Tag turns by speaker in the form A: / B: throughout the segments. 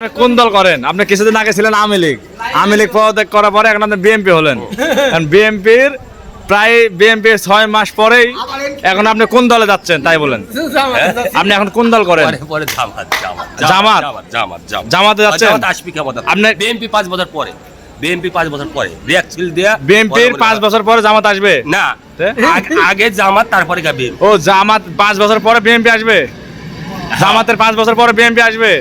A: কোন দল করেন? আপনি কিছুদিন আগে ছিলেন আওয়ামী লীগ পদত্যাগ করার পরে এখন আপনি বিএনপি হলেন। বিএনপির প্রায় 6 মাস পরেই এখন আপনি কোন দলে যাচ্ছেন তাই বলেন? আপনি এখন কোন দল করেন? জামাতে যাচ্ছেন। আপনি
B: বিএনপি 5 বছর পরে রিয়াকশন দেয়া
A: বিএনপির 5 বছর পরে জামাত আসবে
B: না, আগে জামাত তারপরে বিএনপি।
A: ও জামাত 5 বছর পরে বিএনপি আসবে, জামাতের 5 বছর পরে বিএনপি আসবে।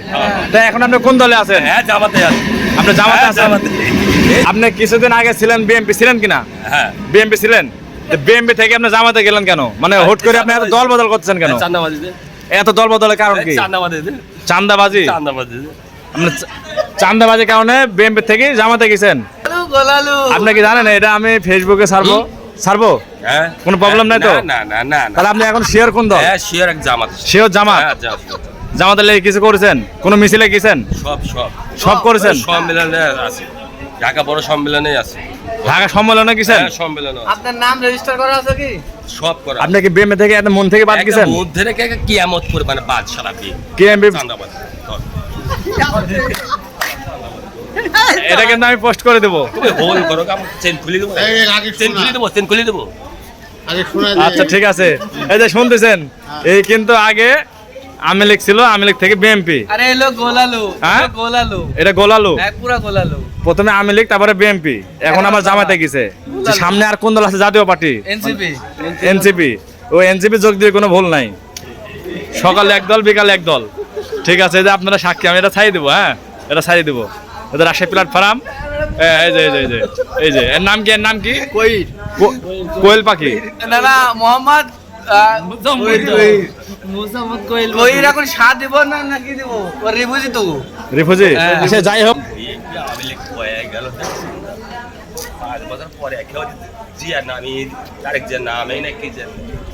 A: তাই এখন আপনি কোন দলে আছেন?
B: হ্যাঁ, জামাতে আছে।
A: আপনি জামাতে আছেন। আপনি কিছুদিন আগে ছিলেন বিএনপি ছিলেন কিনা?
B: হ্যাঁ,
A: বিএনপি ছিলেন। বিএনপি থেকে আপনি জামাতে গেলেন কেন? মানে হুট করে আপনি এত দল বদল করতেছেন কেন?
B: চাঁদাবাজিতে।
A: এত দল বদলের কারণ কি?
B: চাঁদাবাজিতে।
A: চাঁদাবাজি। আপনি চাঁদাবাজির কারণে বিএনপি থেকে জামাতে গেছেন। আপনি কি জানেন এটা আমি ফেসবুকে ছাড়বো?
B: হ্যাঁ,
A: কোনো প্রবলেম নাই তো?
B: না।
A: তাহলে আপনি এখন শিওর কোন দল?
B: হ্যাঁ, শিওর এক জামাত।
A: শিওর জামাত। জামাতের লেগে কিছু করেছেন? কোন মিছিলে গেছেন? সব করেছেন?
B: সম্মেলনে আছে, ঢাকা বড় সম্মেলনে আছে।
A: ঢাকা সম্মেলনে গেছেন?
B: হ্যাঁ, সম্মেলনে।
C: আপনার নাম রেজিস্টার করা আছে কি?
B: সব করা।
A: আপনি কি বিএমপি থেকে একদম মন থেকে বাদ গেছেন?
B: মধ্যে রেখে কিয়ামত করে মানে বাদ সারা
A: বিএমপি
B: চাঁদাবাজ।
A: এটা কিন্তু আমি পোস্ট করে দেবো।
B: তুমি হোল করো, চেন খুলে দেবো, চেন খুলে দেবো।
A: আচ্ছা ঠিক আছে। এই যে শুনতেছেন, এই কিন্তু আগে আওয়ামী লীগ ছিল, আওয়ামী লীগ থেকে বিএনপি।
C: আরে এলো গোলালু,
A: হ্যাঁ?
C: গোলালু।
A: এটা গোলালু।
C: এক পুরা গোলালু।
A: প্রথমে আওয়ামী লীগ তারপরে বিএনপি, এখন আবার জামাতে গেছে। সামনে আর কোন দল আছে? জাতীয় পার্টি, এনসিপি। ওই এনসিপি যোগ দিয়ে কোনো ভুল নাই। সকালে এক দল, বিকালে এক দল। ঠিক আছে, এই যে আপনারা সাক্ষী, আমি এটা ছাড়িয়ে দেবো। হ্যাঁ, এটা ছাড়িয়ে দেবো। এটা রাজশাহী প্ল্যাটফর্ম। এই যে এর নাম কি? এর নাম কি? কোয়েল পাখি।
C: না মোহাম্মদ কোয়েল। এখন সাত দিব না নাকি দিব? রিফিউজি তো
A: রিফিউজি। আচ্ছা যাই হোক,
B: আমি লিখ হয়ে গেল 5 বছর পরে কেউ জিয়া নামি তারেক জিয়া নাম এই নাকি যে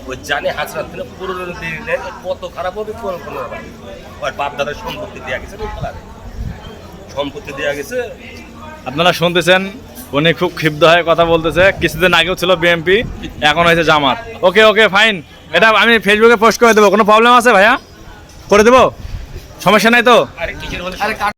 B: ওই জানে হাসরাত দিলে পুরনো দিলে কত খারাপ হবে কোন আর বাপ দাদার সম্পত্তি দেয়া গেছে, সম্পত্তি দেয়া গেছে।
A: আপনারা শুনতেছেন, উনি খুব ক্ষিপ্ত হয়ে কথা বলতেছে। কিছুদিন আগেও ছিল বিএনপি, এখন হয়েছে জামাত। ওকে ফাইন, এটা আমি ফেসবুকে পোস্ট করে দেবো। কোনো প্রবলেম আছে ভাইয়া? করে দেবো, সমস্যা নাই তো?
B: আরে কিসের হলে